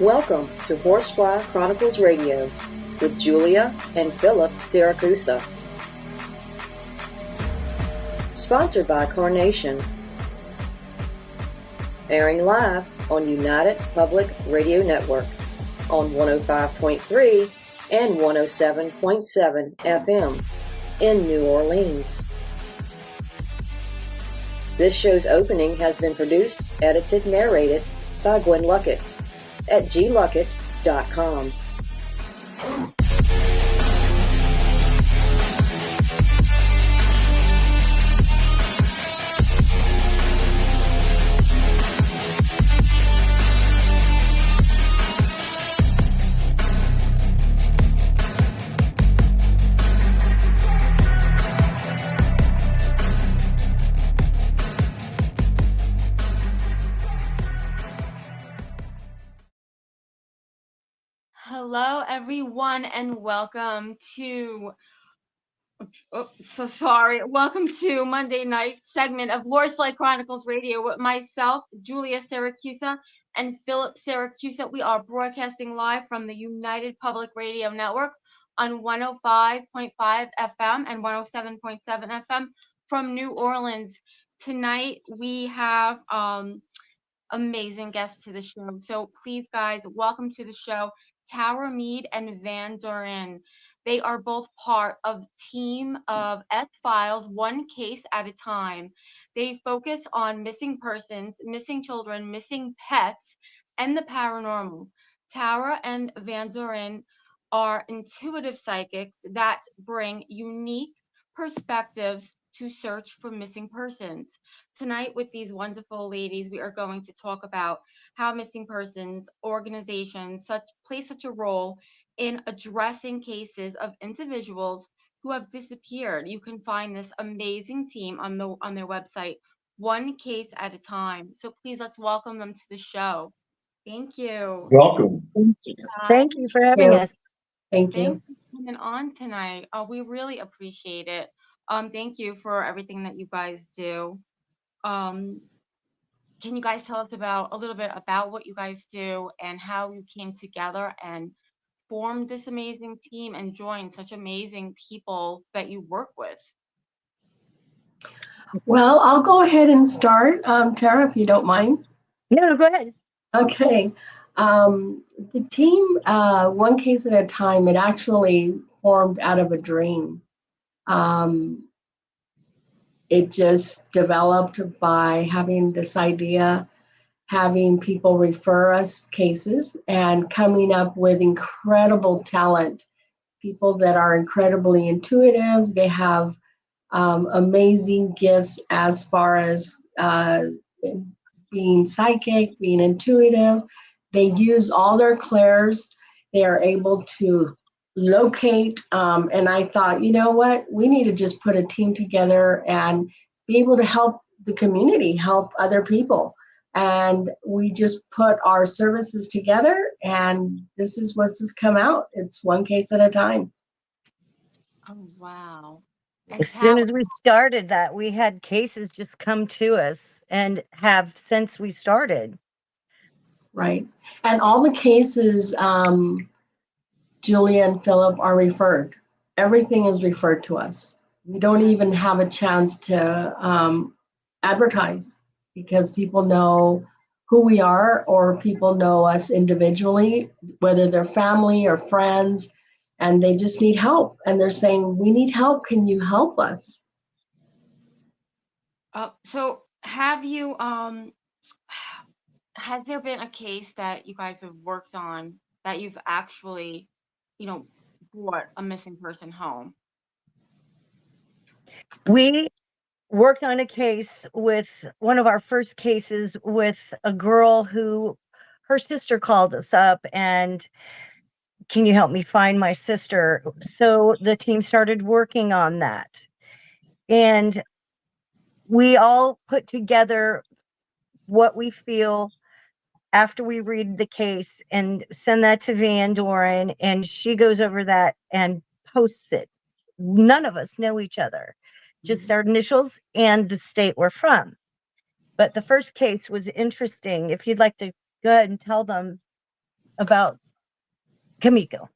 Welcome to Horsefly Chronicles Radio with Julia and Philip Siracusa. Sponsored by Carnation. Airing live on United Public Radio Network on 105.3 and 107.7 FM in New Orleans. This show's opening has been produced, edited, narrated by Gwen Luckett at gluckett.com. Hello, everyone, and welcome to welcome to Monday night segment of Horsefly Chronicles Radio with myself, Julia Siracusa, and Philip Siracusa. We are broadcasting live from the United Public Radio Network on 105.5 FM and 107.7 FM from New Orleans. Tonight we have amazing guests to the show. So please, guys, welcome to the show, Doren Mead and Doren. They are both part of team of F-Files, one case at a time. They focus on missing persons, missing children, missing pets, and the paranormal. Tara and Doren are intuitive psychics that bring unique perspectives to search for missing persons. Tonight, with these wonderful ladies, we are going to talk about how missing persons organizations play such a role in addressing cases of individuals who have disappeared. You can find this amazing team on their website, one case at a time. So please, let's welcome them to the show. Thank you. Welcome. Thank you for having us. Thank you for coming on tonight. We really appreciate it. Thank you for everything that you guys do. Can you guys tell us a little bit about what you guys do and how you came together and formed this amazing team and joined such amazing people that you work with? Well, I'll go ahead and start, Tara, if you don't mind. No, go ahead. Okay. The team, one case at a time, it actually formed out of a dream. It just developed by having this idea, having people refer us cases, and coming up with incredible talent. People that are incredibly intuitive. They have amazing gifts as far as being psychic, being intuitive. They use all their clairs. They are able to locate. And I thought, you know what? We need to just put a team together and be able to help the community, help other people. And we just put our services together, and this is what's come out. It's one case at a time. Oh, wow. As soon as we started that, we had cases just come to us and have since we started. Right. And all the cases, Julia and Philip, are referred. Everything is referred to us. We don't even have a chance to advertise because people know who we are, or people know us individually, whether they're family or friends, and they just need help. And they're saying, we need help. Can you help us? So have you, has there been a case that you guys have worked on that you've actually, brought a missing person home? We worked on a case with one of our first cases with a girl who her sister called us up and, can you help me find my sister? So the team started working on that. And we all put together what we feel after we read the case and send that to Doren, and she goes over that and posts it. None of us know each other, just our initials and the state we're from. But the first case was interesting. If you'd like to go ahead and tell them about Kamiko.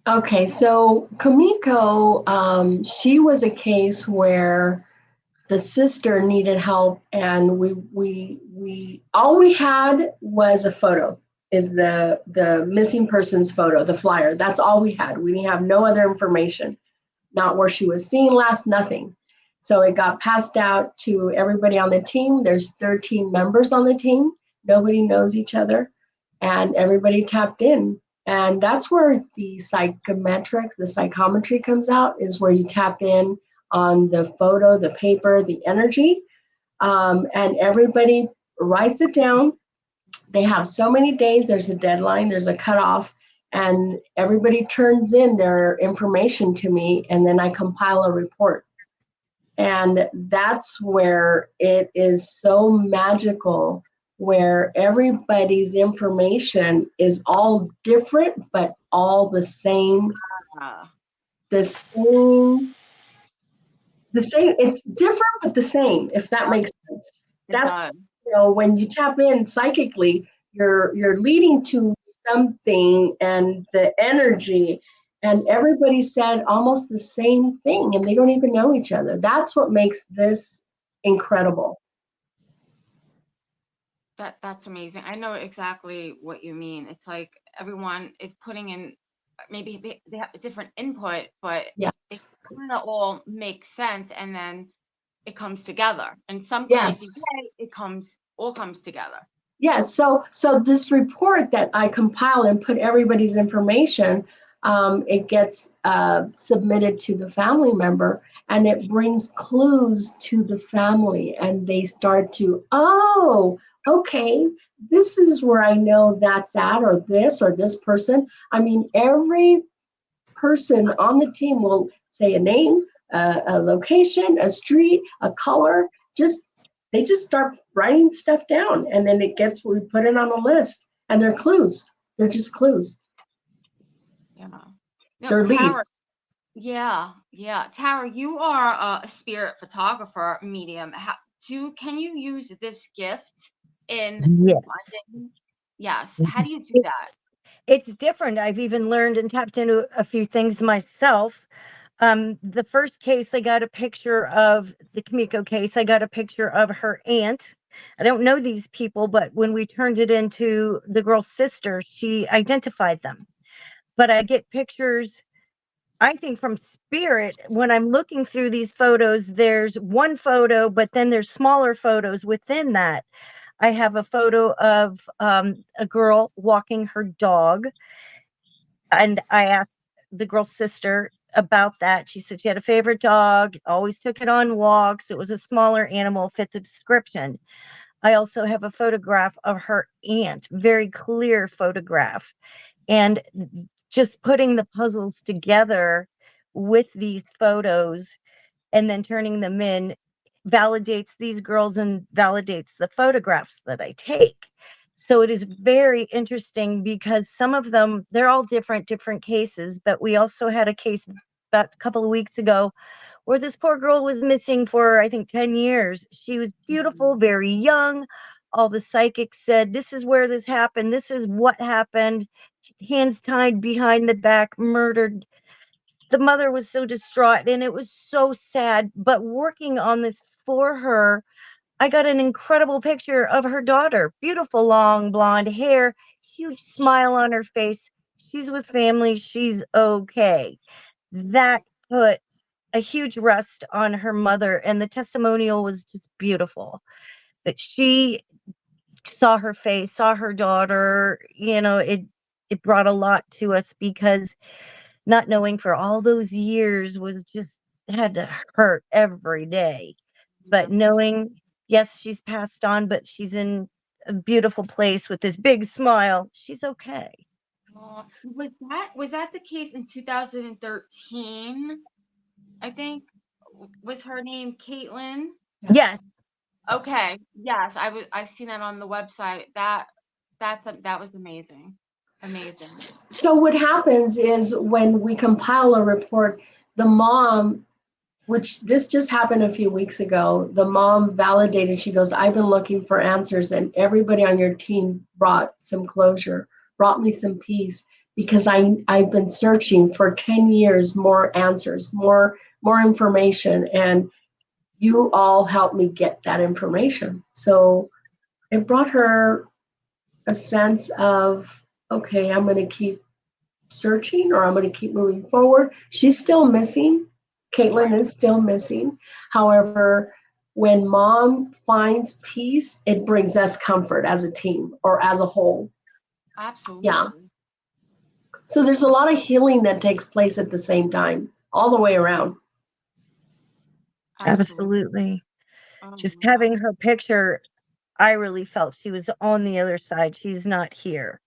Okay, so Kamiko, she was a case where the sister needed help, and we all we had was a photo, is the missing person's photo, the flyer. That's all we had. We didn't have no other information, not where she was seen last, nothing. So it got passed out to everybody on the team. There's 13 members on the team. Nobody knows each other, and everybody tapped in. And that's where the psychometrics, the psychometry comes out, is where you tap in on the photo, the paper, the energy, and everybody writes it down. They have so many days, there's a deadline, there's a cutoff, and everybody turns in their information to me, and then I compile a report. And that's where it is so magical, where everybody's information is all different, but all the same, the same, it's different, but the same, if that makes sense. That's, when you tap in psychically, you're leading to something, and the energy, and everybody said almost the same thing, and they don't even know each other. That's what makes this incredible. That's amazing. I know exactly what you mean. It's like everyone is putting in, maybe they have a different input, but yes, it kind of all makes sense, and then it comes together. And some yes, way, it all comes together. Yes. So this report that I compile and put everybody's information, it gets submitted to the family member, and it brings clues to the family, and they start to, oh, okay, this is where I know that's at, or this person. I mean, every person on the team will say a name, a location, a street, a color. They just start writing stuff down, and then we put it on a list, and they're clues. They're just clues. Yeah. They're Tara, leads. yeah. Tara, you are a spirit photographer medium. Can you use this gift in London? Yes. How do you do that? It's different. I've even learned and tapped into a few things myself. The first case, I got a picture of the Kamiko case. I got a picture of her aunt. I don't know these people, but when we turned it into the girl's sister, she identified them. But I get pictures, I think, from spirit. When I'm looking through these photos, there's one photo, but then there's smaller photos within that. I have a photo of a girl walking her dog, and I asked the girl's sister about that. She said she had a favorite dog, always took it on walks. It was a smaller animal, fit the description. I also have a photograph of her aunt, very clear photograph. And just putting the puzzles together with these photos and then turning them in validates these girls and validates the photographs that I take. So it is very interesting, because some of them, they're all different cases, but we also had a case about a couple of weeks ago where this poor girl was missing for, I think, 10 years. She was beautiful, very young. All the psychics said, this is where this happened. This is what happened. Hands tied behind the back, murdered. The mother was so distraught, and it was so sad. But working on this for her, I got an incredible picture of her daughter. Beautiful, long blonde hair, huge smile on her face. She's with family. She's okay. That put a huge rest on her mother, and the testimonial was just beautiful. That she saw her face, saw her daughter. It brought a lot to us, because not knowing for all those years was just had to hurt every day. But knowing, yes, she's passed on, but she's in a beautiful place with this big smile. She's okay. Was that the case in 2013? I think, was her name Caitlin? Yes. Okay. Yes, I've seen that on the website. That was amazing. Amazing. So what happens is, when we compile a report, the mom, which this just happened a few weeks ago, the mom validated. She goes, I've been looking for answers, and everybody on your team brought some closure, brought me some peace because I've been searching for 10 years, more answers, more information, and you all helped me get that information. So it brought her a sense of, okay, I'm going to keep searching, or I'm going to keep moving forward. She's still missing. Caitlin is still missing. However, when mom finds peace, it brings us comfort as a team or as a whole. Absolutely. Yeah. So there's a lot of healing that takes place at the same time, all the way around. Absolutely. Oh, Just wow. having her picture, I really felt she was on the other side. She's not here.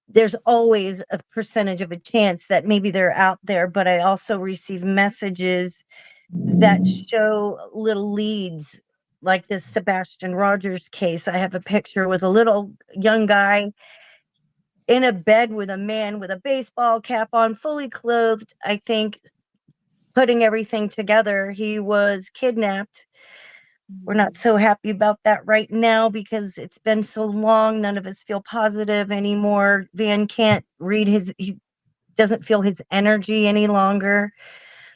There's always a percentage of a chance that maybe they're out there, but I also receive messages that show little leads, like this Sebastian Rogers case. I have a picture with a little young guy in a bed with a man with a baseball cap on, fully clothed, I think, putting everything together. He was kidnapped. We're not so happy about that right now because it's been so long. None of us feel positive anymore. Van can't read he doesn't feel his energy any longer.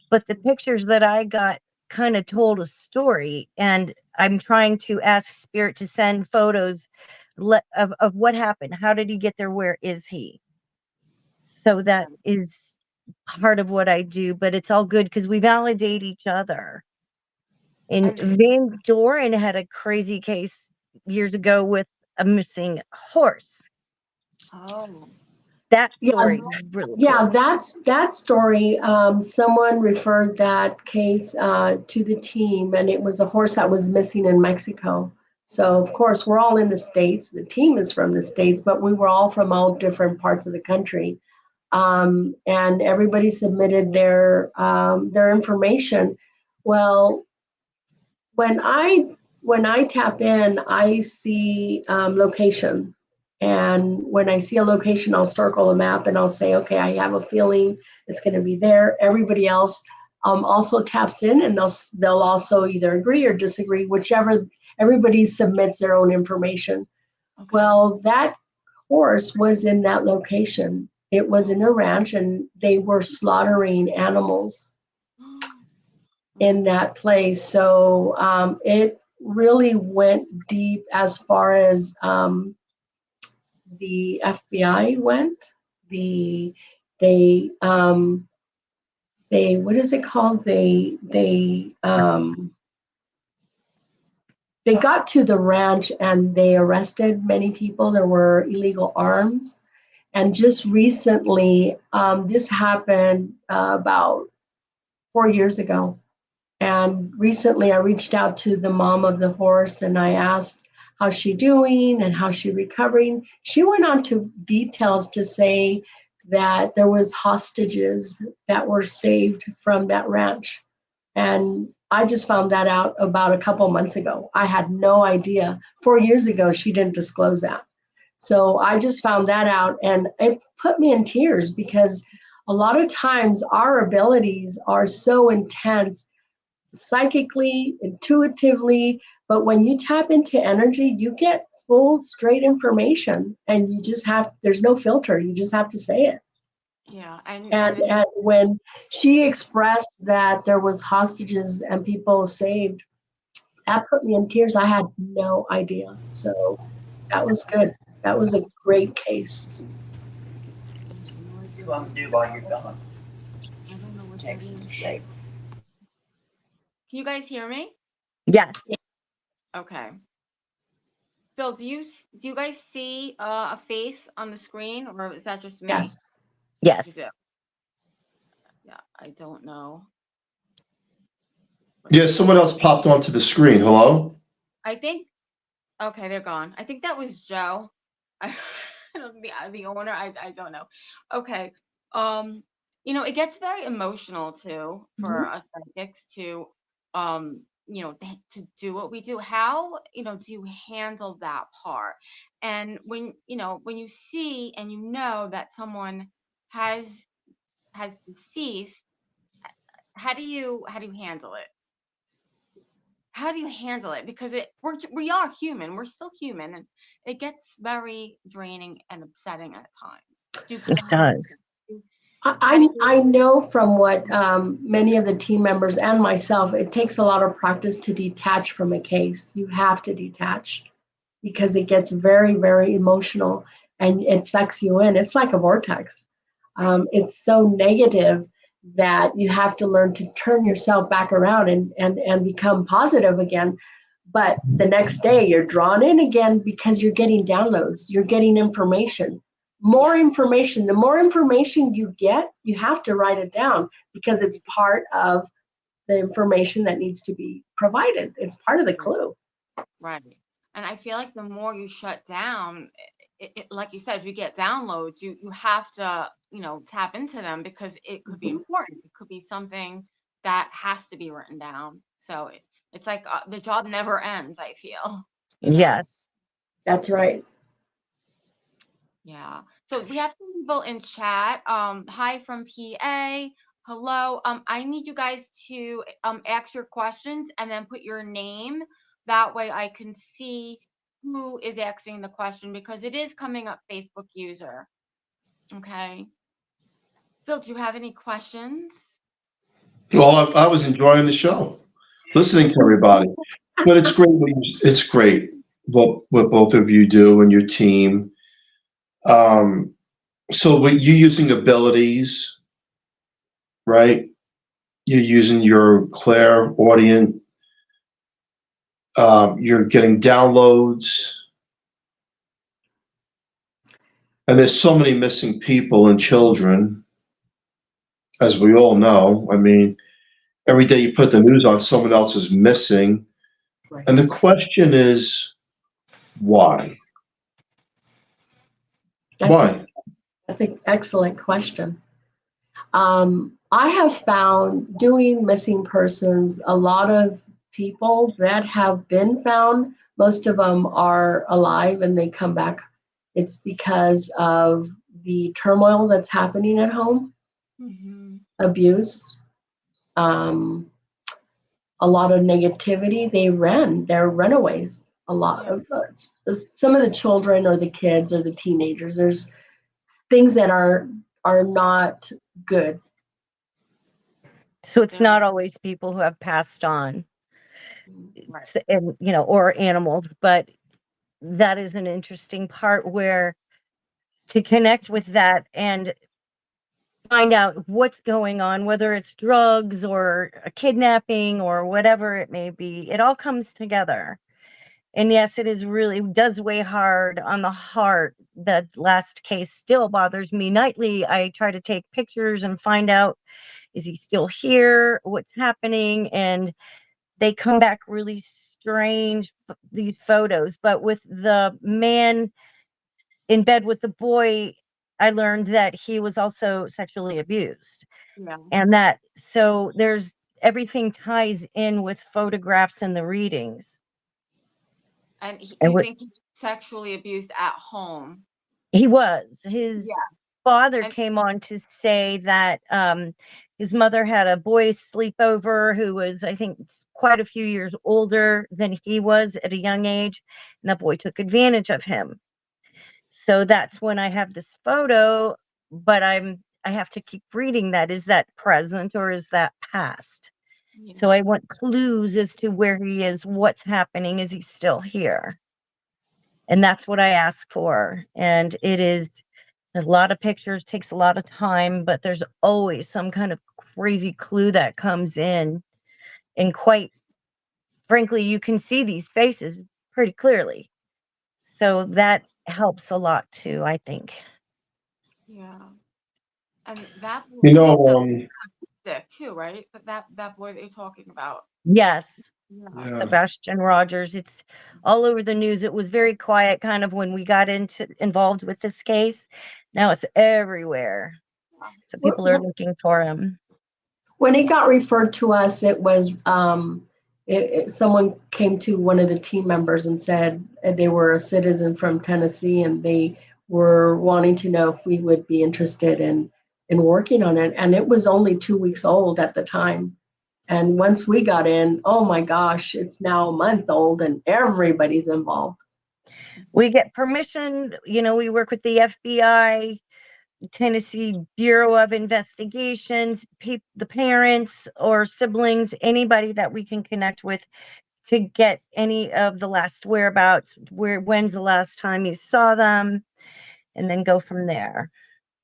But the pictures that I got kind of told a story, and I'm trying to ask Spirit to send photos of what happened. How did he get there? Where is he? So that is part of what I do, but it's all good because we validate each other. And Van Doren had a crazy case years ago with a missing horse. Oh. That story is really Yeah, cool. that story. Someone referred that case to the team, and it was a horse that was missing in Mexico. So of course we're all in the States. The team is from the States, but we were all from all different parts of the country, and everybody submitted their information. Well, when I tap in, I see location. And when I see a location, I'll circle a map and I'll say, okay, I have a feeling it's going to be there. Everybody else also taps in, and they'll also either agree or disagree, whichever. Everybody submits their own information. Okay. Well, that horse was in that location. It was in a ranch, and they were slaughtering animals in that place. So it really went deep as far as the FBI went. They what is it called? They got to the ranch and they arrested many people. There were illegal arms. And just recently, this happened about 4 years ago. And recently I reached out to the mom of the horse and I asked how's she doing and how's she recovering. She went on to details to say that there was hostages that were saved from that ranch. And I just found that out about a couple months ago. I had no idea. 4 years ago, she didn't disclose that. So I just found that out, and it put me in tears because a lot of times our abilities are so intense psychically, intuitively, but when you tap into energy, you get full, straight information, and you just have, there's no filter. You just have to say it. Yeah. And when she expressed that there was hostages and people saved, that put me in tears. I had no idea. So that was good. That was a great case. You want to do while you're gone? I don't know what that Text is. and say. Can you guys hear me? Yes. Okay. Phil, do you guys see a face on the screen, or is that just me? Yes. You Yes. do. Yeah, I don't know. Yeah, someone else popped onto the screen. Hello? I think. Okay, they're gone. I think that was Joe. I, the owner. I don't know. Okay. It gets very emotional too for us psychics to to do what we do. How do you handle that part? And when you see and that someone has deceased, how do you handle it? how do you handle it? Because we are human. We're still human, and it gets very draining and upsetting at times. Do people It does. I know from what many of the team members and myself, it takes a lot of practice to detach from a case. You have to detach because it gets very, very emotional and it sucks you in. It's like a vortex. It's so negative that you have to learn to turn yourself back around and become positive again. But the next day you're drawn in again because you're getting downloads, you're getting information. More information. The more information you get, you have to write it down because it's part of the information that needs to be provided. It's part of the clue. Right. And I feel like the more you shut down, like you said, if you get downloads, you have to, tap into them because it could be important. It could be something that has to be written down. So it's like the job never ends, I feel. Yes. That's right. Yeah. So we have some people in chat. Hi from PA. Hello. I need you guys to ask your questions and then put your name. That way I can see who is asking the question because it is coming up Facebook user. Okay. Phil, do you have any questions? Well, I was enjoying the show, listening to everybody. But it's great. It's great what both of you do and your team. So what you're using abilities, right? You're using your clairaudient. You're getting downloads. And there's so many missing people and children, as we all know. I mean, every day you put the news on, someone else is missing. Right. And the question is, why? Why? That's an excellent question. I have found doing missing persons, a lot of people that have been found, most of them are alive and they come back. It's because of the turmoil that's happening at home, abuse, a lot of negativity. They're runaways. A lot of some of the children or the kids or the teenagers. There's things that are not good. So it's not always people who have passed on, Right. and or animals, but that is an interesting part where to connect with that and find out what's going on, whether it's drugs or a kidnapping or whatever it may be, it all comes together. And yes, it does weigh hard on the heart. That last case still bothers me nightly. I try to take pictures and find out, is he still here? What's happening? And they come back really strange, these photos. But with the man in bed with the boy, I learned that he was also sexually abused. Yeah. And so there's everything ties in with photographs and the readings. And you think he was sexually abused at home? He was. His father came on to say that his mother had a boy sleepover who was, I think, quite a few years older than he was at a young age, and that boy took advantage of him. So that's when I have this photo, but I have to keep reading that. Is that present or is that past? Yeah. So I want clues as to where he is, what's happening, is he still here? And that's what I ask for. And it is a lot of pictures, takes a lot of time, but there's always some kind of crazy clue that comes in. And quite frankly, you can see these faces pretty clearly. So that helps a lot too, I think. Yeah. And that sick too, right? That boy that you're talking about. Yes. Yeah. Sebastian Rogers. It's all over the news. It was very quiet kind of when we got involved with this case. Now it's everywhere. So people are looking for him. When it got referred to us, it was someone came to one of the team members and said they were a citizen from Tennessee and they were wanting to know if we would be interested in working on it. And it was only 2 weeks old at the time. And once we got in, oh my gosh, it's now a month old and everybody's involved. We get permission, we work with the FBI, Tennessee Bureau of Investigations, the parents or siblings, anybody that we can connect with to get any of the last whereabouts, when's the last time you saw them, and then go from there.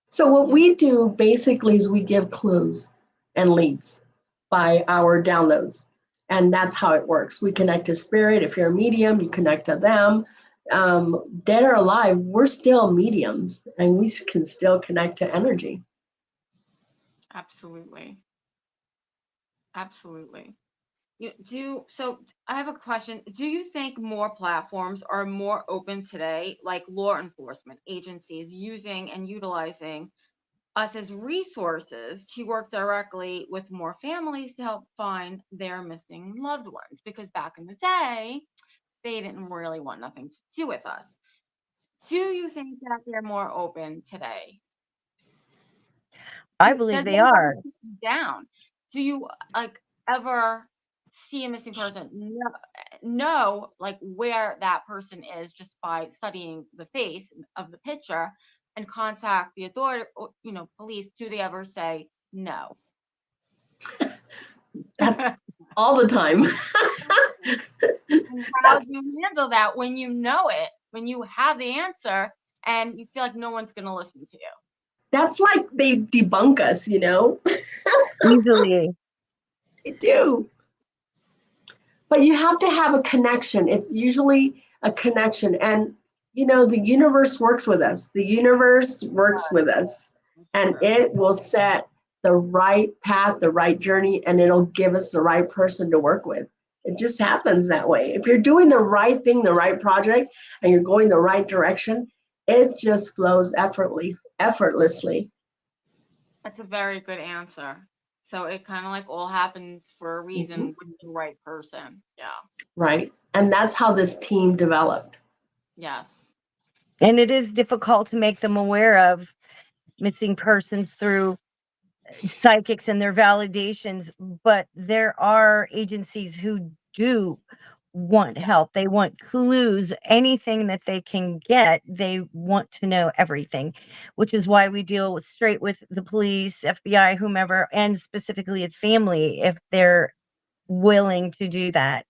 So what we do basically is we give clues and leads by our downloads. And that's how it works. We connect to spirit. If you're a medium, you connect to them. Dead or alive, we're still mediums and we can still connect to energy. Absolutely. Absolutely. So I have a question. Do you think more platforms are more open today, like law enforcement agencies using and utilizing us as resources to work directly with more families to help find their missing loved ones? Because back in the day, they didn't really want nothing to do with us. Do you think that they're more open today? I believe they are. Down. Do you ever see a missing person? Know like where that person is just by studying the face of the picture and contact the authority, police? Do they ever say no? That's all the time. And how do you handle that when you know it, when you have the answer and you feel like no one's going to listen to you? That's like they debunk us, Easily. They do. But you have to have a connection. It's usually a connection. And, the universe works with us. The universe works with us. And it will set the right path, the right journey, and it'll give us the right person to work with. It just happens that way. If you're doing the right thing, the right project, and you're going the right direction, it just flows effortlessly. That's a very good answer. So it kind of like all happens for a reason with the right person. Yeah. Right. And that's how this team developed. Yes. And it is difficult to make them aware of missing persons through psychics and their validations, but there are agencies who do want help. They want clues, anything that they can get. They want to know everything, which is why we deal straight with the police, FBI, whomever, and specifically a family if they're willing to do that,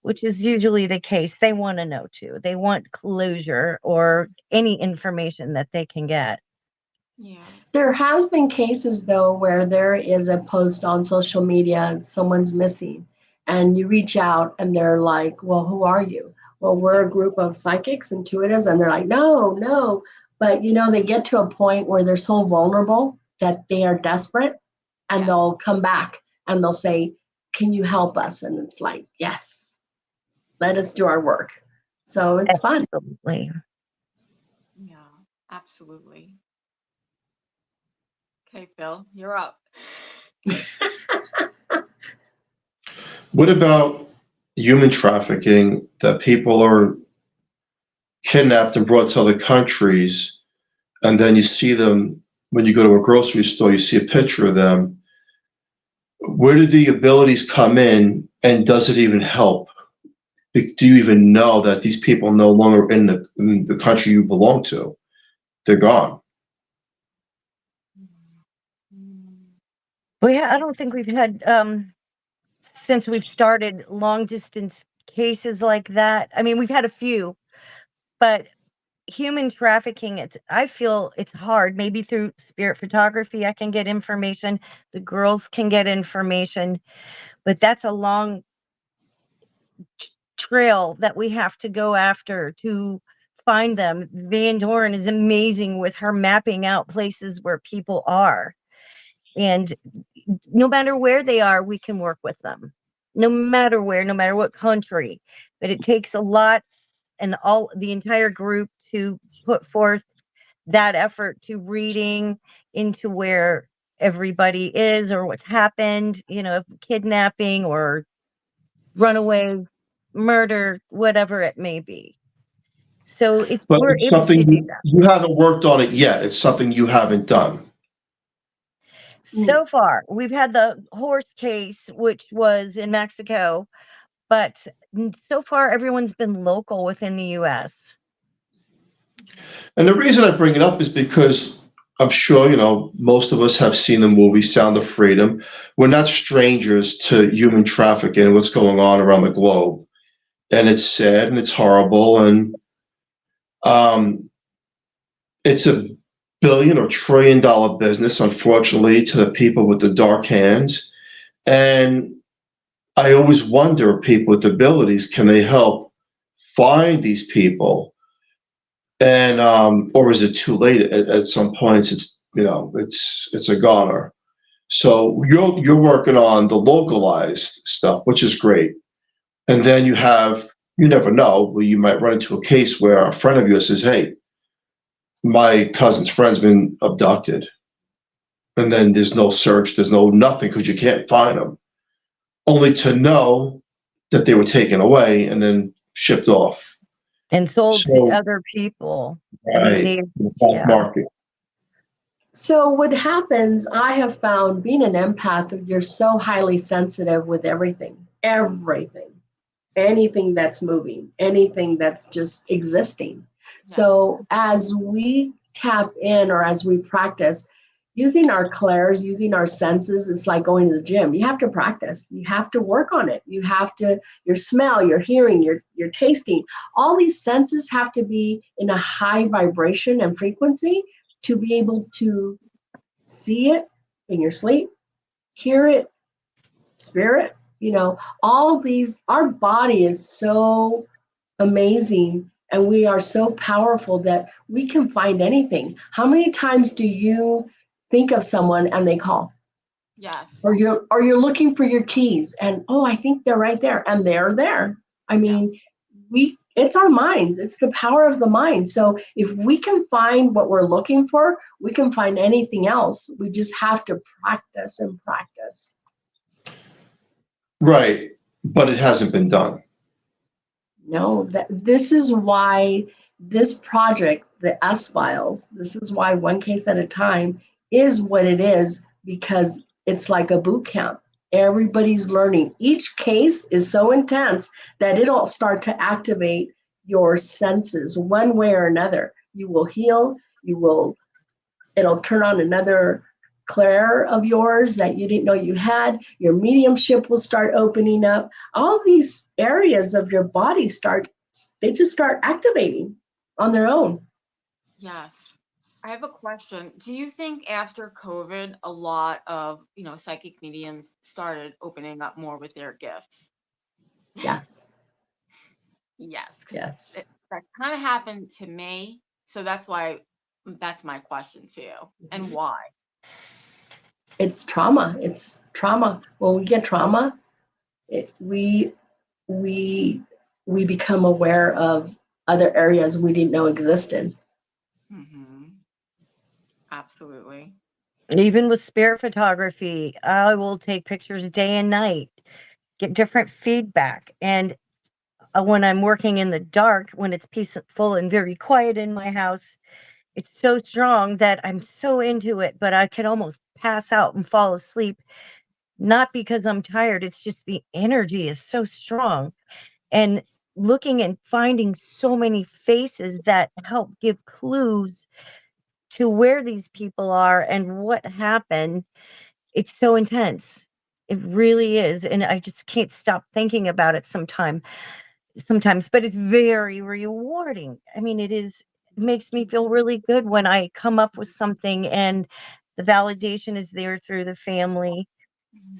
which is usually the case. They want to know too. They want closure or any information that they can get. Yeah. There has been cases though where there is a post on social media and someone's missing and you reach out and they're like, well, who are you? Well, we're a group of psychics, intuitives, and they're like, no. But they get to a point where they're so vulnerable that they are desperate and they'll come back and they'll say, can you help us? And it's like, yes, let us do our work. So it's fun. Absolutely. Yeah, absolutely. Okay, Phil, you're up. What about human trafficking, that people are kidnapped and brought to other countries, and then you see them when you go to a grocery store, you see a picture of them. Where do the abilities come in, and does it even help? Do you even know that these people no longer in the country you belong to? They're gone. Well, yeah, I don't think we've had, since we've started, long distance cases like that. I mean, we've had a few, but human trafficking, I feel it's hard. Maybe through spirit photography, I can get information. The girls can get information, but that's a long trail that we have to go after to find them. Van Doren is amazing with her mapping out places where people are. And no matter where they are, we can work with them. No matter where, no matter what country. But it takes a lot and the entire group to put forth that effort to reading into where everybody is or what's happened, kidnapping or runaway, murder, whatever it may be. So we're able to do that. You haven't worked on it yet. It's something you haven't done. So far, we've had the horse case, which was in Mexico, but so far everyone's been local within the U.S. And the reason I bring it up is because I'm sure, most of us have seen the movie Sound of Freedom. We're not strangers to human trafficking and what's going on around the globe. And it's sad and it's horrible. And it's a billion or trillion dollar business, unfortunately, to the people with the dark hands. And I always wonder, people with abilities, can they help find these people? And or is it too late? At some points, it's a goner. So you're working on the localized stuff, which is great. And then you never know, well, you might run into a case where a friend of yours says, "Hey, my cousin's friend's been abducted," and then there's no search, there's no nothing because you can't find them, only to know that they were taken away and then shipped off. And sold to So, other people. right, the black market. So what happens, I have found, being an empath, you're so highly sensitive with everything, anything that's moving, anything that's just existing. So as we tap in, or as we practice, using our clairs, using our senses, it's like going to the gym. You have to practice. You have to work on it. You have to, your smell, your hearing, your tasting, all these senses have to be in a high vibration and frequency to be able to see it in your sleep, hear it, spirit, all of these. Our body is so amazing and we are so powerful that we can find anything. How many times do you think of someone and they call? Yes. Or you're looking for your keys and, oh, I think they're right there, and they're there. I mean, it's our minds. It's the power of the mind. So if we can find what we're looking for, we can find anything else. We just have to practice and practice. Right, but it hasn't been done. No, this is why this project, the S-Files, this is why One Case at a Time is what it is, because it's like a boot camp. Everybody's learning. Each case is so intense that it'll start to activate your senses one way or another. You will heal, it'll turn on another clair of yours that you didn't know you had. Your mediumship will start opening up. All these areas of your body just start activating on their own. Yes. I have a question. Do you think after COVID, a lot of, psychic mediums started opening up more with their gifts? Yes. Yes. Yes. That kind of happened to me. So that's my question to you. And why? It's trauma. When we get trauma, we become aware of other areas we didn't know existed. Mm-hmm. Absolutely. Even with spirit photography, I will take pictures day and night, get different feedback. And when I'm working in the dark, when it's peaceful and very quiet in my house, it's so strong that I'm so into it, but I could almost pass out and fall asleep. Not because I'm tired, it's just the energy is so strong. And looking and finding so many faces that help give clues to where these people are and what happened, it's so intense. It really is. And I just can't stop thinking about it sometimes, but it's very rewarding. I mean, it makes me feel really good when I come up with something and the validation is there through the family.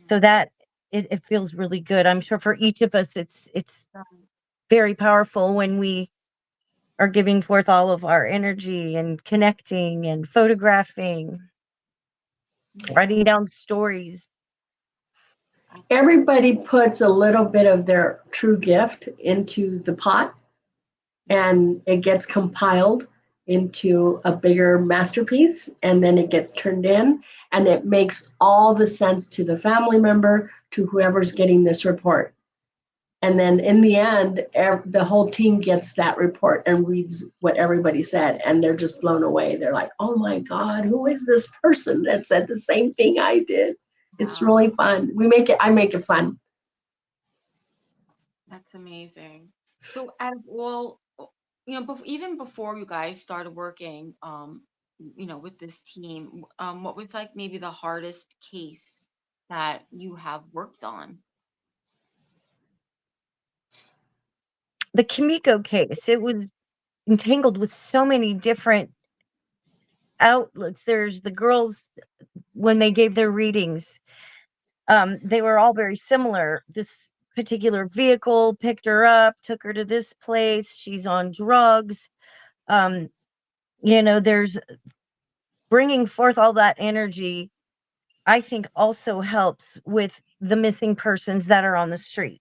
So that it feels really good. I'm sure for each of us, it's very powerful when we are giving forth all of our energy and connecting and photographing, writing down stories. Everybody puts a little bit of their true gift into the pot, and it gets compiled into a bigger masterpiece, and then it gets turned in, and it makes all the sense to the family member, to whoever's getting this report. And then in the end, the whole team gets that report and reads what everybody said. And they're just blown away. They're like, oh my God, who is this person that said the same thing I did? It's really fun. I make it fun. That's amazing. So out of all, even before you guys started working, with this team, what was like maybe the hardest case that you have worked on? The Kimiko case, it was entangled with so many different outlets. There's the girls, when they gave their readings, they were all very similar. This particular vehicle picked her up, took her to this place. She's on drugs. There's bringing forth all that energy, I think also helps with the missing persons that are on the street.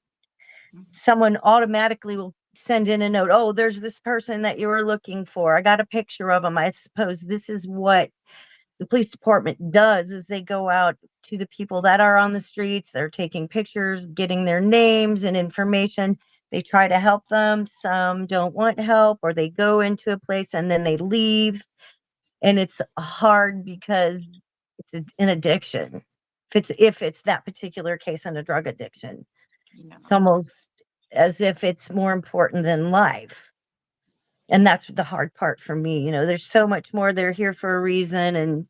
Someone automatically will send in a note. Oh, there's this person that you were looking for. I got a picture of them. I suppose this is what the police department does, is they go out to the people that are on the streets. They're taking pictures, getting their names and information. They try to help them. Some don't want help, or they go into a place and then they leave. And it's hard because it's an addiction. If it's that particular case on a drug addiction, it's almost as if it's more important than life. And that's the hard part for me. There's so much more. They're here for a reason. And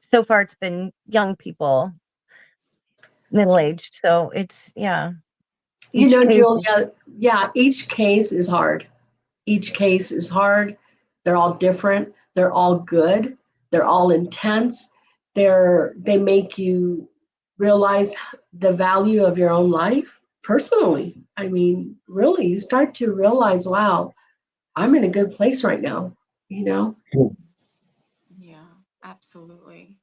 so far it's been young people, middle-aged. So it's, yeah. Julia, each case is hard. Each case is hard. They're all different. They're all good. They're all intense. They make you realize the value of your own life personally. I mean, really, you start to realize, wow, I'm in a good place right now, Yeah, absolutely.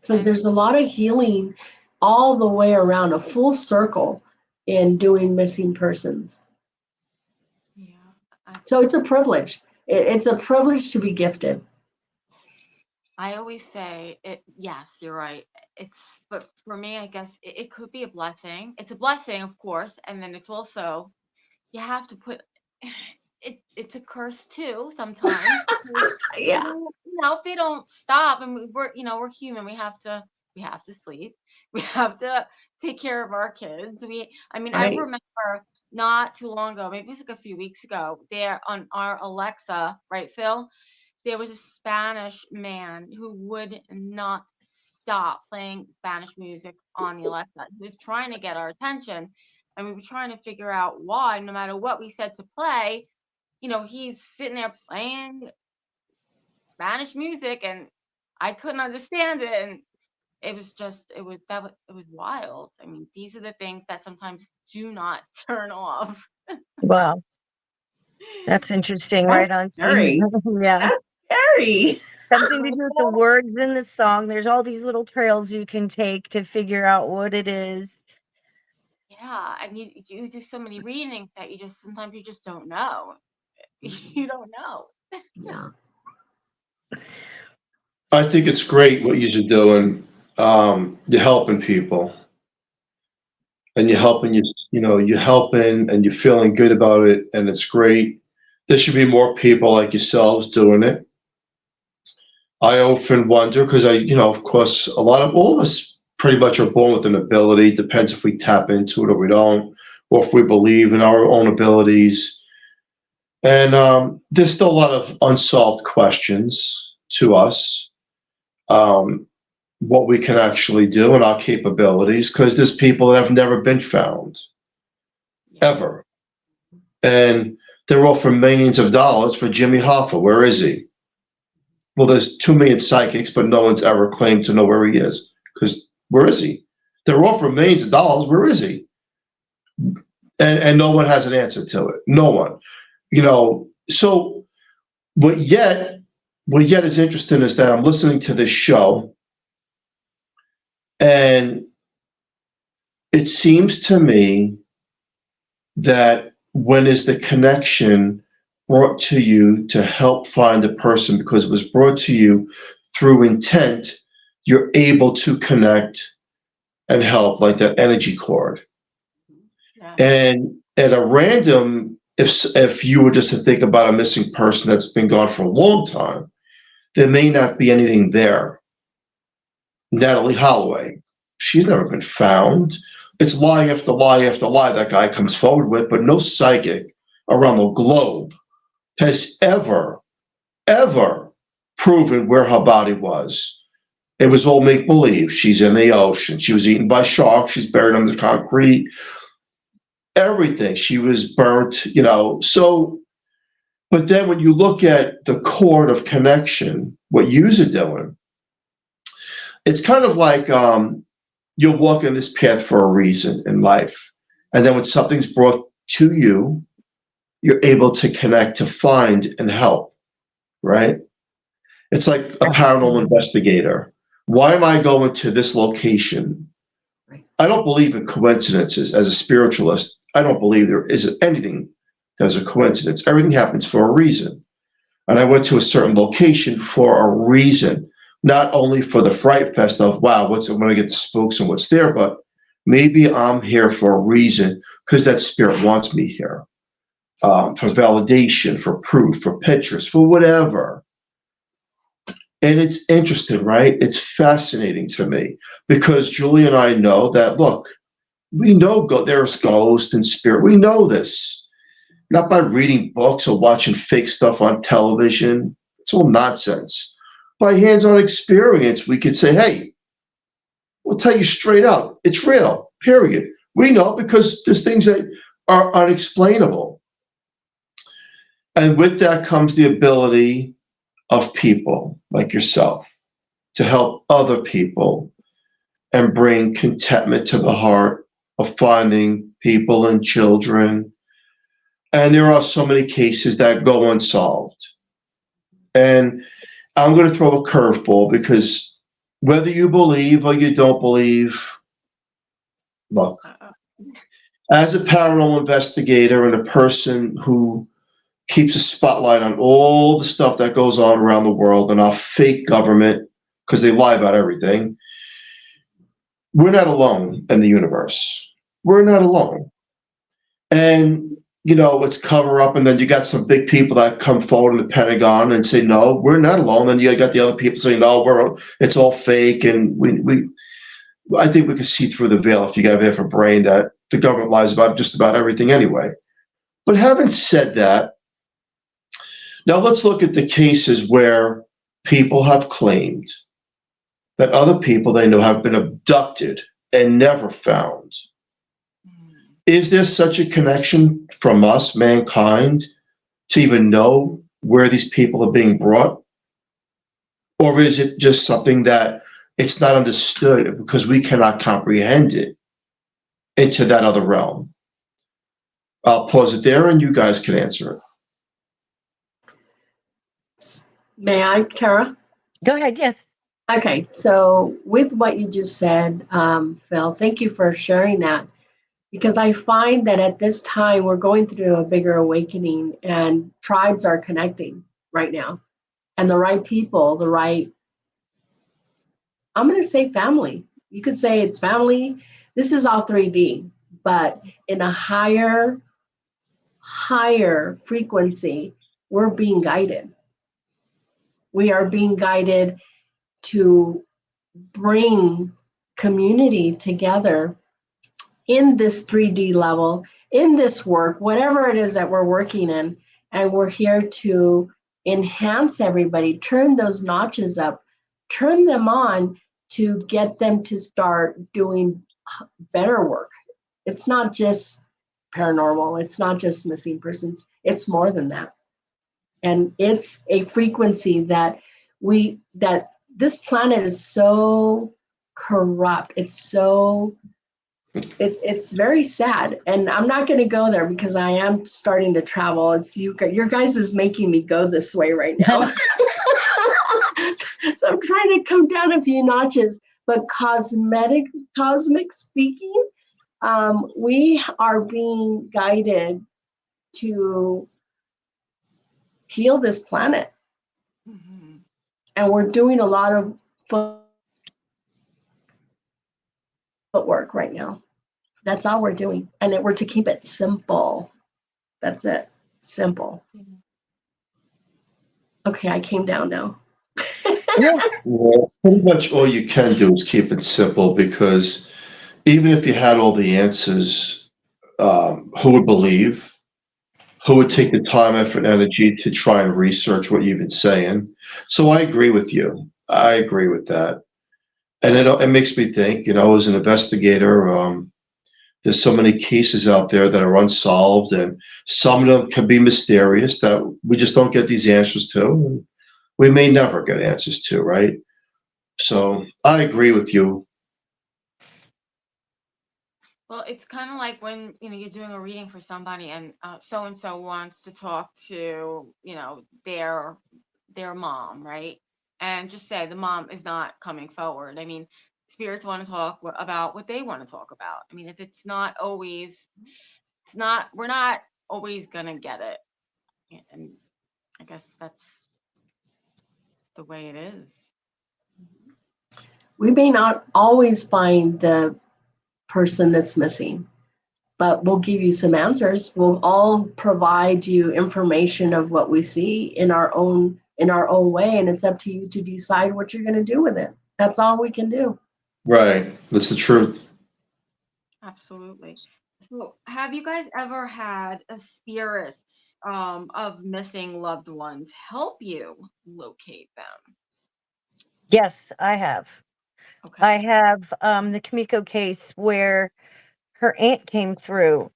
So there's a lot of healing all the way around, a full circle in doing missing persons. Yeah. So it's a privilege. It's a privilege to be gifted. I always say it. Yes, you're right. But for me, I guess it could be a blessing. It's a blessing, of course, and then it's also, you have to put it's a curse too sometimes. Yeah. If they don't stop, and we're human, we have to sleep, we have to take care of our kids. Right. I remember not too long ago, maybe it was like a few weeks ago, there on our Alexa, right, Phil, there was a Spanish man who would not stop playing Spanish music on the Alexa. He was trying to get our attention, and we were trying to figure out why. No matter what we said to play, he's sitting there playing Spanish music, and I couldn't understand it. And it was wild. I mean, these are the things that sometimes do not turn off. Wow. That's interesting. That's right on. scary. Yeah. That's scary. Something to do with the words in the song. There's all these little trails you can take to figure out what it is. Yeah, and you do so many readings that sometimes you just don't know. You don't know. Yeah. I think it's great what you're doing. You're helping people, and you're helping you're helping, and you're feeling good about it, and it's great. There should be more people like yourselves doing it. I often wonder, because of course, all of us pretty much are born with an ability. Depends if we tap into it or we don't, or if we believe in our own abilities. And there's still a lot of unsolved questions to us, what we can actually do and our capabilities, because there's people that have never been found, ever. And they're offering millions of dollars for Jimmy Hoffa. Where is he? Well, there's 2 million psychics, but no one's ever claimed to know where he is. Because where is he? They're offering millions of dollars. Where is he? And no one has an answer to it. No one. So what yet is interesting is that I'm listening to this show, and it seems to me that when is the connection brought to you to help find the person, because it was brought to you through intent, you're able to connect and help, like that energy cord. Yeah. And at a random, if you were just to think about a missing person that's been gone for a long time, there may not be anything there. Natalie Holloway, she's never been found. It's lie after lie after lie that guy comes forward with, but no psychic around the globe has ever proven where her body was. It was all make-believe. She's in the ocean. She was eaten by sharks. She's buried under concrete. Everything. She was burnt, you know. So, but then when you look at the cord of connection, what you're doing, it's kind of like you're walking this path for a reason in life. And then when something's brought to you, you're able to connect, to find and help, right? It's like a paranormal investigator. Why am I going to this location? I don't believe in coincidences. As a spiritualist, I don't believe there is anything that's a coincidence. Everything happens for a reason. And I went to a certain location for a reason, not only for the fright fest of, wow, I'm going to get the spooks and what's there, but maybe I'm here for a reason because that spirit wants me here, for validation, for proof, for pictures, for whatever. And it's interesting, right? It's fascinating to me because Julie and I know that, look, we know there's ghosts and spirit. We know this, not by reading books or watching fake stuff on television. It's all nonsense. By hands-on experience, we could say, hey, we'll tell you straight up, it's real, period. We know because there's things that are unexplainable. And with that comes the ability of people like yourself to help other people and bring contentment to the heart of finding people and children. And there are so many cases that go unsolved. And I'm going to throw a curveball because whether you believe or you don't believe, look, as a paranormal investigator and a person who keeps a spotlight on all the stuff that goes on around the world and our fake government, because they lie about everything, we're not alone in the universe. We're not alone. And, you know, it's cover up, and then you got some big people that come forward in the Pentagon and say, no, we're not alone. And you got the other people saying, no, it's all fake. And I think we can see through the veil if you have half a brain that the government lies about just about everything anyway. But having said that, now let's look at the cases where people have claimed that other people they know have been abducted and never found. Is there such a connection from us, mankind, to even know where these people are being brought? Or is it just something that it's not understood because we cannot comprehend it into that other realm? I'll pause it there and you guys can answer it. May I, Tara? Go ahead. Yes. Okay, so with what you just said, Phil, thank you for sharing that, because I find that at this time we're going through a bigger awakening and tribes are connecting right now, and the right people, the right, I'm going to say family. You could say it's family. This is all 3D, but in a higher frequency, we're being guided. We are being guided to bring community together in this 3D level, in this work, whatever it is that we're working in. And we're here to enhance everybody, turn those notches up, turn them on to get them to start doing better work. It's not just paranormal. It's not just missing persons. It's more than that. And it's a frequency that this planet is so corrupt. It's very sad. And I'm not going to go there because I am starting to travel. It's your guys is making me go this way right now. So I'm trying to come down a few notches. But cosmic speaking, we are being guided to heal this planet. Mm-hmm. And we're doing a lot of footwork right now. That's all we're doing. And we're to keep it simple. That's it. Simple. Okay, I came down now. Well, pretty much all you can do is keep it simple, because even if you had all the answers, who would believe? Who would take the time, effort, and energy to try and research what you've been saying? So I agree with you. I agree with that. And it makes me think, as an investigator, there's so many cases out there that are unsolved, and some of them can be mysterious that we just don't get these answers to. And we may never get answers to, right? So I agree with you. Well, it's kind of like when, you're doing a reading for somebody and so and so wants to talk to, their mom, right? And just say the mom is not coming forward. I mean, spirits want to talk about what they want to talk about. I mean, it's not always, we're not always gonna get it. And I guess that's the way it is. We may not always find the person that's missing, but we'll give you some answers. We'll all provide you information of what we see in our own way, and it's up to you to decide what you're going to do with it. That's all we can do. Right. That's the truth. Absolutely. So, have you guys ever had a spirit of missing loved ones help you locate them? Yes, I have. Okay. I have the Kamiko case where her aunt came through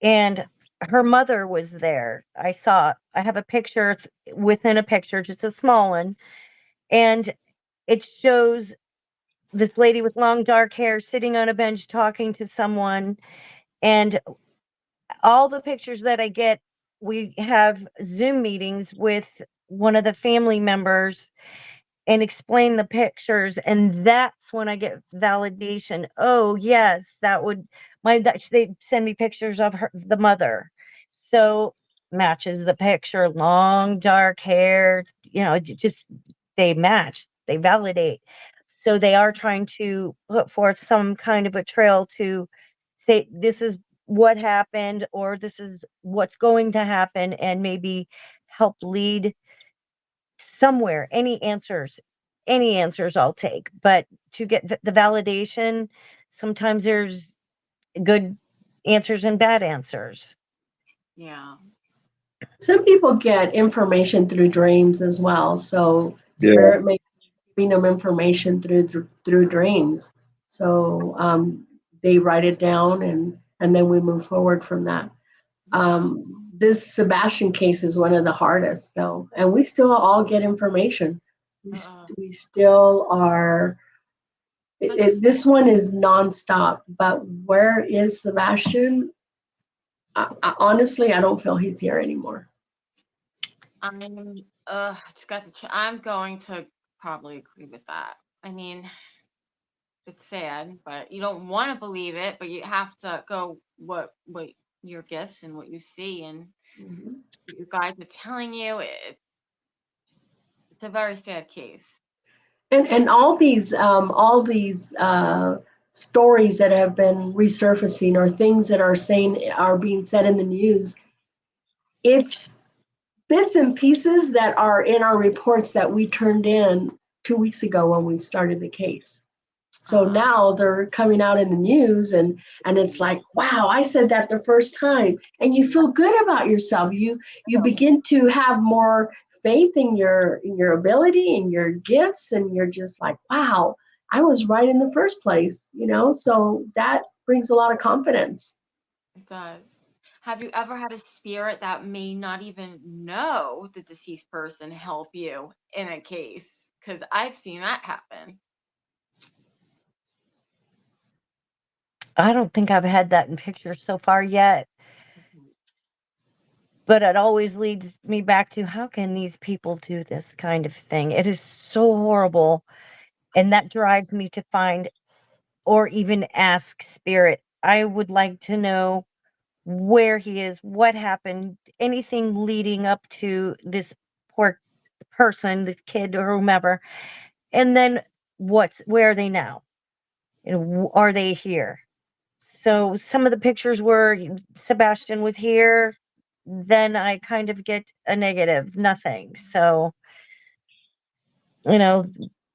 and her mother was there. I have a picture within a picture, just a small one, and it shows this lady with long dark hair sitting on a bench talking to someone. And all the pictures that I get, we have Zoom meetings with one of the family members and explain the pictures, and that's when I get validation. Oh yes, they send me pictures of the mother, so matches the picture, long dark hair, just they match, they validate. So they are trying to put forth some kind of a trail to say this is what happened, or this is what's going to happen, and maybe help lead somewhere. Any answers I'll take, but to get the validation, sometimes there's good answers and bad answers. Yeah. Some people get information through dreams as well. So Yeah. spirit may be giving them information through dreams. So they write it down, and then we move forward from that. This Sebastian case is one of the hardest, though, and we still all get information. We still are. This one is nonstop, but where is Sebastian? Honestly, I don't feel he's here anymore. I'm going to probably agree with that. I mean, it's sad, but you don't want to believe it, but you have to go what your gifts and what you see and what your guides are telling you. It's a very sad case. And all these stories that have been resurfacing, or things that are being said in the news, it's bits and pieces that are in our reports that we turned in 2 weeks ago when we started the case. So now they're coming out in the news, and it's like, wow, I said that the first time, and you feel good about yourself. You begin to have more faith in your ability and your gifts, and you're just like, wow, I was right in the first place, So that brings a lot of confidence. It does. Have you ever had a spirit that may not even know the deceased person help you in a case? Because I've seen that happen. I don't think I've had that in pictures so far yet. But it always leads me back to, how can these people do this kind of thing? It is so horrible. And that drives me to find, or even ask spirit, I would like to know where he is, what happened, anything leading up to this poor person, this kid or whomever. And then where are they now? Are they here? So some of the pictures were Sebastian was here, then I kind of get a negative, nothing. So, you know,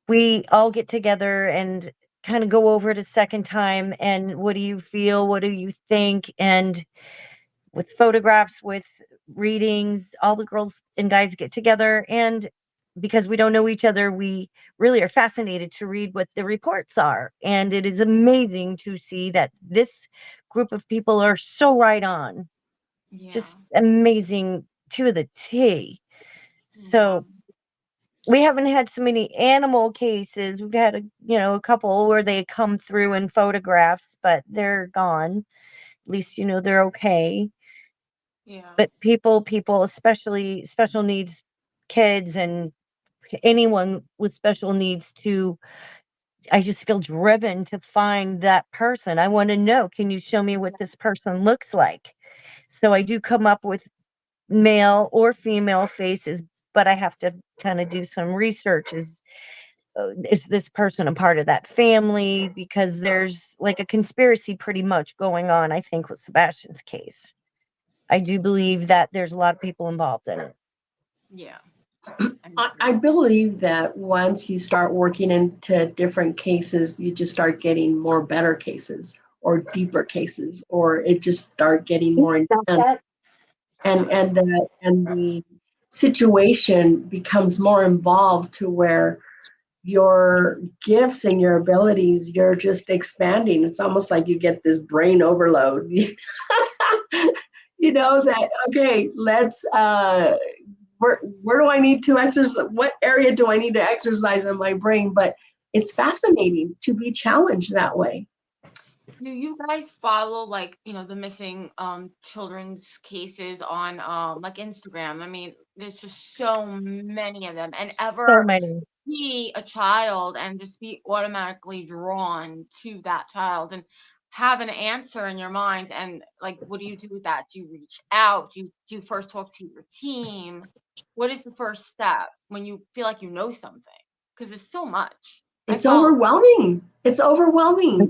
we all get together and kind of go over it a second time. And what do you feel? What do you think? And with photographs, with readings, all the girls and guys get together. And because we don't know each other, we really are fascinated to read what the reports are. And it is amazing to see that this group of people are so right on. Yeah. Just amazing to the T. So we haven't had so many animal cases. We've had a couple where they come through in photographs, but they're gone. At least they're okay. Yeah. But people, especially special needs kids and anyone with special needs, I just feel driven to find that person. I want to know, can you show me what this person looks like? So I do come up with male or female faces, but I have to kind of do some research. Is this person a part of that family? Because there's like a conspiracy pretty much going on, I think, with Sebastian's case. I do believe that there's a lot of people involved in it. Yeah. I believe that once you start working into different cases, you just start getting more better cases or deeper cases, or it just start getting more intense. And the situation becomes more involved to where your gifts and your abilities, you're just expanding. It's almost like you get this brain overload. That, okay, let's, where do I need to exercise? What area do I need to exercise in my brain? But it's fascinating to be challenged that way. Do you guys follow the missing children's cases on like Instagram? I mean, there's just so many of them, and So ever many. see a child and just be automatically drawn to that child and have an answer in your mind, and what do you do with that? Do you reach out? Do you first talk to your team? What is the first step when you feel like you know something? Because there's so much. It's overwhelming. It's overwhelming.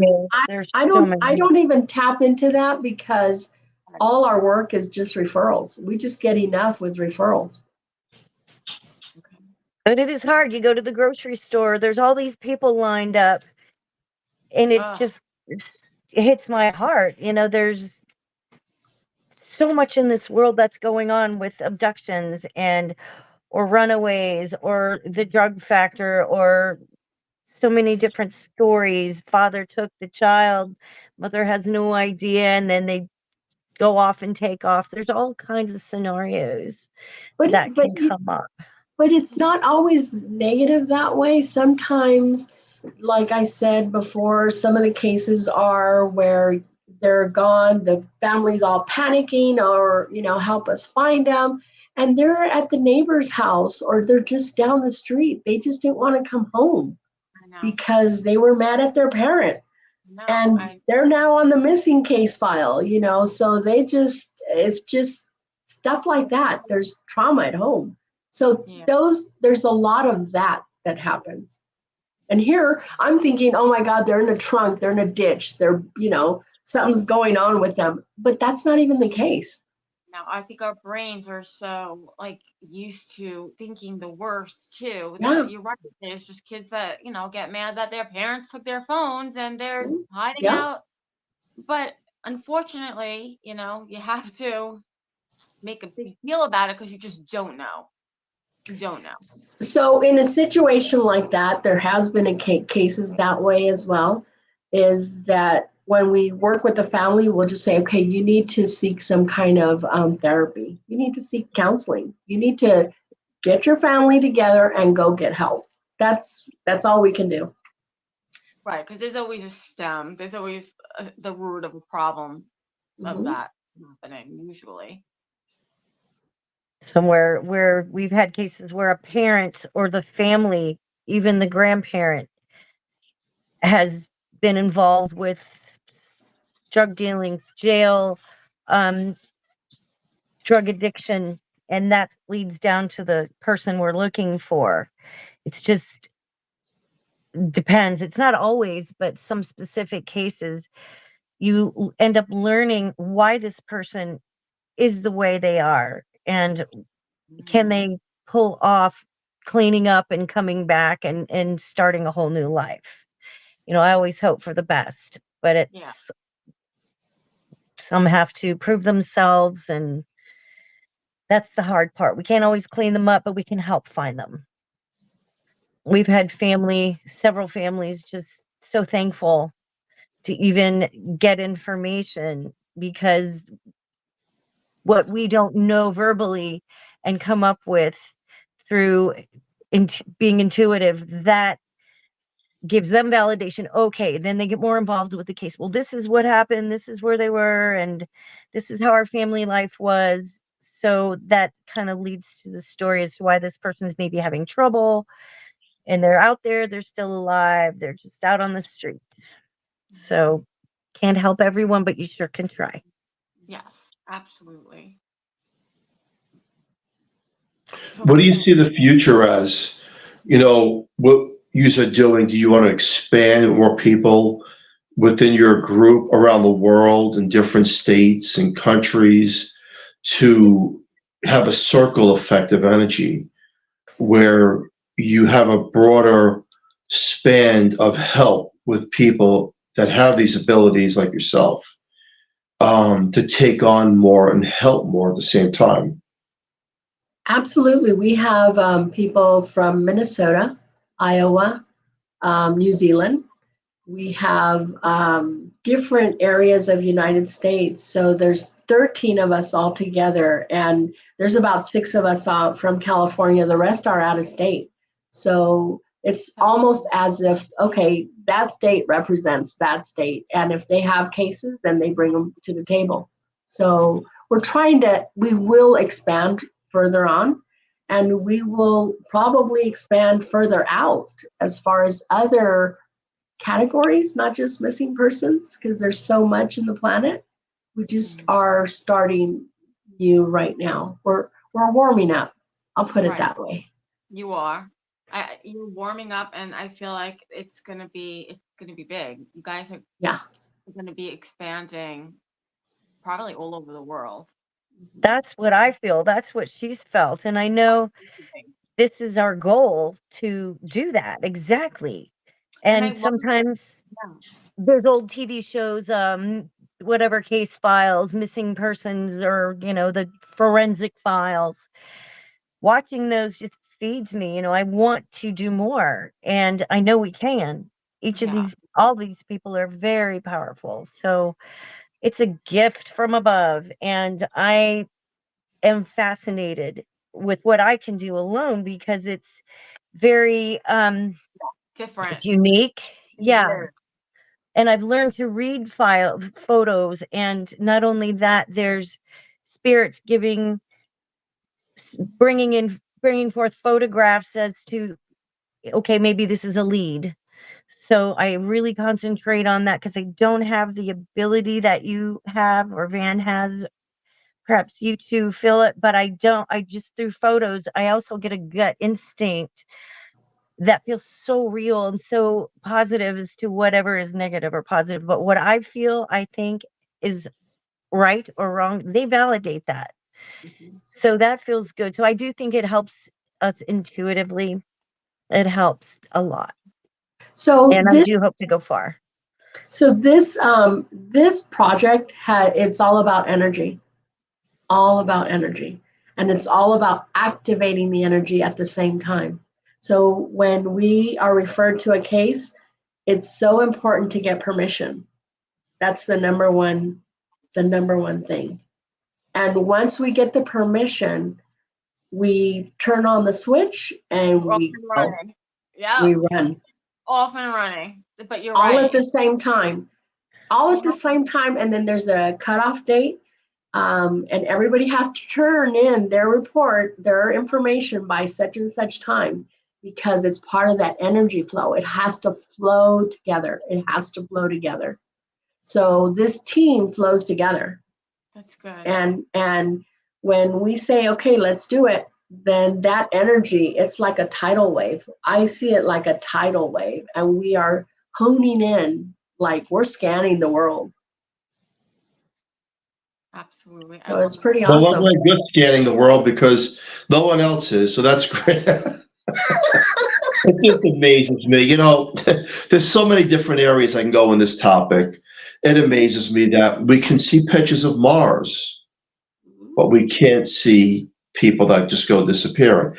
There's I so don't many. even tap into that because all our work is just referrals. We just get enough with referrals. But it is hard. You go to the grocery store, there's all these people lined up, and it's just, it hits my heart. There's so much in this world that's going on with abductions or runaways or the drug factor or so many different stories. Father took the child, mother has no idea, and then they go off and take off. There's all kinds of scenarios that can come up. But it's not always negative that way. Sometimes, like I said before, some of the cases are where they're gone, the family's all panicking or, help us find them. And they're at the neighbor's house or they're just down the street. They just didn't want to come home because they were mad at their parent. They're now on the missing case file, so it's just stuff like that. There's trauma at home. So there's a lot of that happens. And here I'm thinking, oh my God, they're in a trunk, they're in a ditch, they're, something's going on with them. But that's not even the case. Now, I think our brains are so used to thinking the worst too. Yeah. That you're right. There's just kids that, get mad that their parents took their phones and they're hiding out. But unfortunately, you have to make a big deal about it because you just don't know. You don't know. So in a situation like that, there has been cases that way as well, is that when we work with the family, we'll just say, okay, you need to seek some kind of therapy. You need to seek counseling. You need to get your family together and go get help. That's all we can do. Right, because there's always a stem. There's always the root of a problem of that happening, usually. Somewhere where we've had cases where a parent or the family, even the grandparent, has been involved with drug dealing, jail, drug addiction, and that leads down to the person we're looking for. It's just depends. It's not always, but some specific cases you end up learning why this person is the way they are, and can they pull off cleaning up and coming back and starting a whole new life. I always hope for the best, but Yeah. some have to prove themselves, and that's the hard part. We can't always clean them up, but we can help find them. We've had several families just so thankful to even get information, because what we don't know verbally and come up with through being intuitive, that gives them validation. Okay, then they get more involved with the case. Well, this is what happened, this is where they were, and this is how our family life was. So that kind of leads to the story as to why this person's maybe having trouble, and they're out there, they're still alive, they're just out on the street. So can't help everyone, but you sure can try. Yes, absolutely. What do you see the future as? What you are doing, do you want to expand more people within your group around the world in different states and countries to have a circle effect of energy where you have a broader span of help with people that have these abilities like yourself, to take on more and help more at the same time? Absolutely. We have people from Minnesota, Iowa, New Zealand. We have different areas of United States. So there's 13 of us all together, and there's about 6 of us out from California. The rest are out of state. So it's almost as if, okay, that state represents that state. And if they have cases, then they bring them to the table. So we will expand further on, and we will probably expand further out as far as other categories, not just missing persons, because there's so much in the planet. We just are starting new right now. We're warming up. I'll put it that way. You are. You're warming up, and I feel like it's gonna be big. You guys are gonna be expanding probably all over the world. That's what I feel. That's what she's felt. And I know this is our goal, to do that. Exactly. And sometimes there's old TV shows, whatever, Case Files, Missing Persons, or, the Forensic Files. Watching those just feeds me. I want to do more, and I know we can. All these people are very powerful. So it's a gift from above, and I am fascinated with what I can do alone, because it's very different. It's unique. Yeah. And I've learned to read photos, and not only that, there's spirits bringing forth photographs as to, okay, maybe this is a lead. So I really concentrate on that, because I don't have the ability that you have, or Van has. Perhaps you two feel it, but I just, through photos, I also get a gut instinct that feels so real and so positive as to whatever is negative or positive. But what I feel, I think, is right or wrong, they validate that. So that feels good. So I do think it helps us intuitively. It helps a lot. And I do hope to go far. So this project it's all about energy. All about energy. And it's all about activating the energy at the same time. So when we are referred to a case, it's so important to get permission. That's the number one thing. And once we get the permission, we turn on the switch and we run. Off and running. But you're all right. At the same time. All at the same time. And then there's a cutoff date. And everybody has to turn in their report, their information by such and such time, because it's part of that energy flow. It has to flow together. So this team flows together. That's good. And when we say, okay, let's do it, then that energy, it's like a tidal wave. I see it like a tidal wave, and we are honing in, like we're scanning the world. Absolutely. So it's pretty Well, we're awesome. very good scanning the world because no one else is, so that's great. It just amazes me. There's so many different areas I can go in this topic. It amazes me that we can see pictures of Mars, but we can't see people that just go disappearing.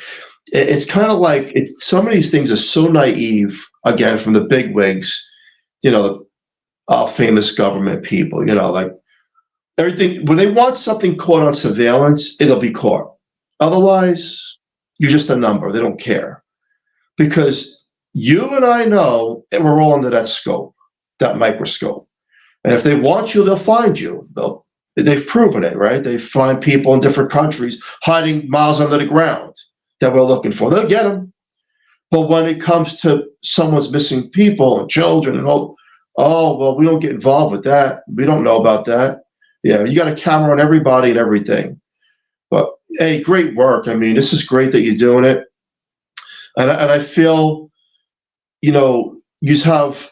It's kind of like some of these things are so naive, again, from the bigwigs, the famous government people, like everything, when they want something caught on surveillance, it'll be caught. Otherwise, you're just a number. They don't care. Because you and I know that we're all under that scope, that microscope. And if they want you, they'll find you. They've proven it, right? They find people in different countries hiding miles under the ground that we're looking for. They'll get them. But when it comes to someone's missing people and children and all, oh, well, we don't get involved with that. We don't know about that. Yeah, you got a camera on everybody and everything. But, hey, great work. I mean, this is great that you're doing it. And I feel, you have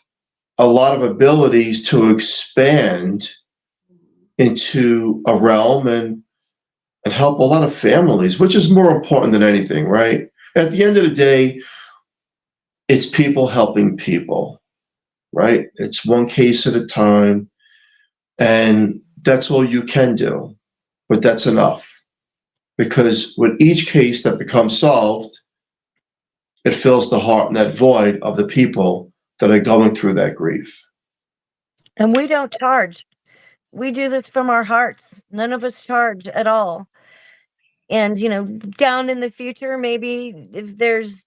a lot of abilities to expand into a realm and help a lot of families, which is more important than anything, right? At the end of the day, it's people helping people, right? It's one case at a time, and that's all you can do. But that's enough. Because with each case that becomes solved, it fills the heart and that void of the people that are going through that grief. And we don't charge. We do this from our hearts. None of us charge at all. And, down in the future, maybe if there's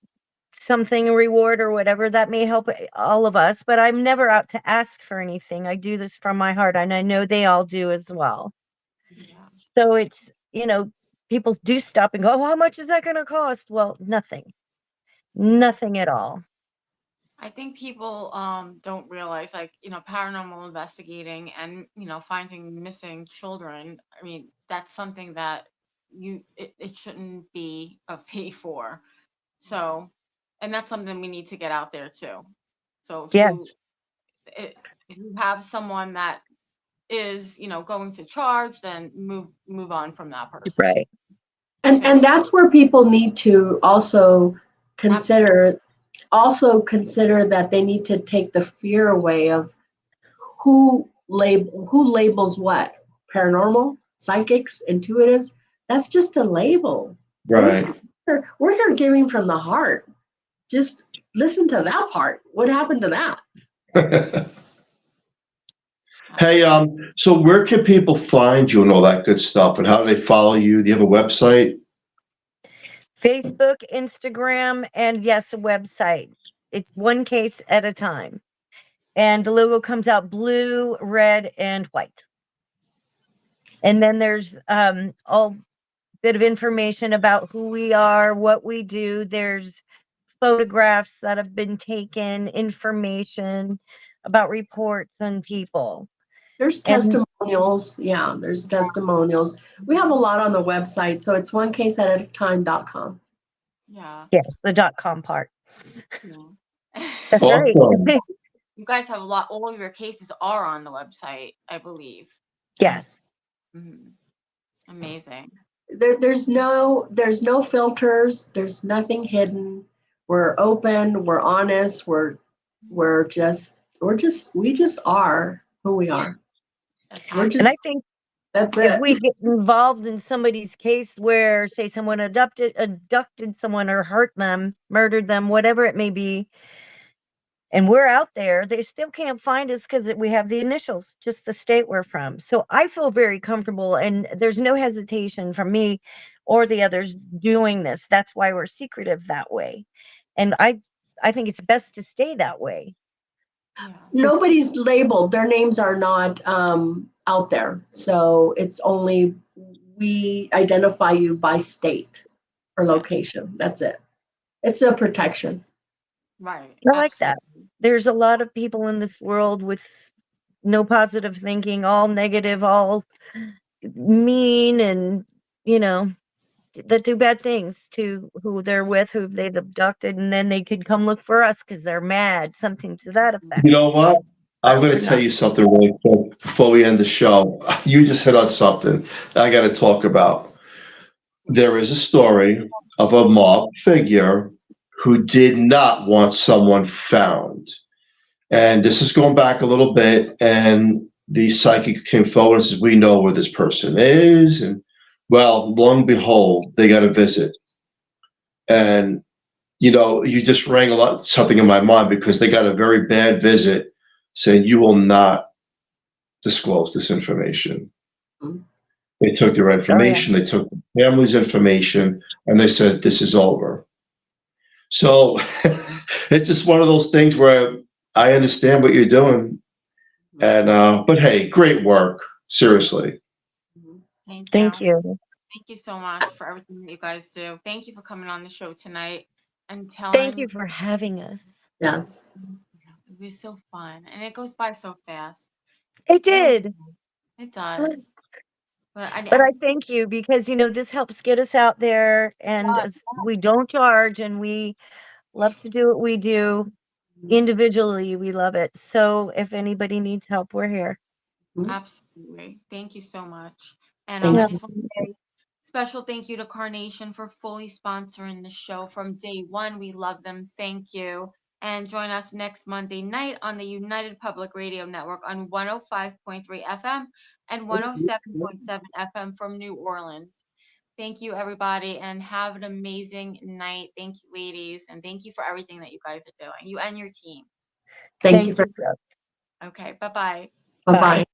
something, a reward or whatever, that may help all of us. But I'm never out to ask for anything. I do this from my heart, and I know they all do as well. Yeah. So it's, people do stop and go, oh, how much is that going to cost? Well, nothing at all. I think people don't realize, like, paranormal investigating and, finding missing children. I mean, that's something that it shouldn't be a fee for. So, and that's something we need to get out there too. So Yes. if you have someone that is, going to charge, then move on from that person. Right. And that's where people need to also consider that they need to take the fear away of who labels what. Paranormal, psychics, intuitives. That's just a label. Right. We're here giving from the heart. Just listen to that part. What happened to that? Hey, so where can people find you and all that good stuff, and how do they follow you? Do you have a website? Facebook, Instagram, and yes, a website. It's one case at a time. And the logo comes out blue, red, and white. And then there's all bit of information about who we are, what we do. There's photographs that have been taken, information about reports and people. There's testimonials. Yeah, there's testimonials. We have a lot on the website, so it's onecaseatatime.com. Yeah. Yes, the .com part. Yeah. That's Awesome. right. You guys have a lot. All of your cases are on the website, I believe. Yes. Mm-hmm. Amazing. There's no filters. There's nothing hidden. We're open. We're honest. We just are who we are. And I think if we get involved in somebody's case where, say, someone abducted someone or hurt them, murdered them, whatever it may be, and we're out there, they still can't find us because we have the initials, just the state we're from. So I feel very comfortable, and there's no hesitation from me or the others doing this. That's why we're secretive that way. And I think it's best to stay that way. Yeah. Nobody's labeled. Their names are not out there. So it's only we identify you by state or location. That's it. It's a protection. Right. I like that. There's a lot of people in this world with no positive thinking, all negative, all mean, and, that do bad things to who they're with, who they've abducted, and then they could come look for us because they're mad, something to that effect. You know what? I'm going to tell you something really quick before we end the show. You just hit on something I got to talk about. There is a story of a mob figure who did not want someone found. And this is going back a little bit, and the psychic came forward and says, we know where this person is. And well, lo and behold, they got a visit. And, you just rang something in my mind, because they got a very bad visit saying, you will not disclose this information. Mhm. They took their information, they took the family's information, and they said, this is over. So it's just one of those things where I understand what you're doing. And, but hey, great work. Seriously. Thank you. Thank you so much for everything that you guys do. Thank you for coming on the show tonight and telling. Thank you for having us. Yes. It was so fun, and it goes by so fast. It did. It does. But I thank you, because this helps get us out there, and we don't charge, and we love to do what we do individually. We love it. So if anybody needs help, we're here. Absolutely. Thank you so much. And Thank I you. just want to say special thank you to Carnation for fully sponsoring the show from day one. We love them. Thank you. And join us next Monday night on the United Public Radio Network on 105.3 FM and 107.7 FM from New Orleans. Thank you, everybody, and have an amazing night. Thank you, ladies, and thank you for everything that you guys are doing, you and your team. Thank you. Thank you. Okay, bye-bye. Bye-bye.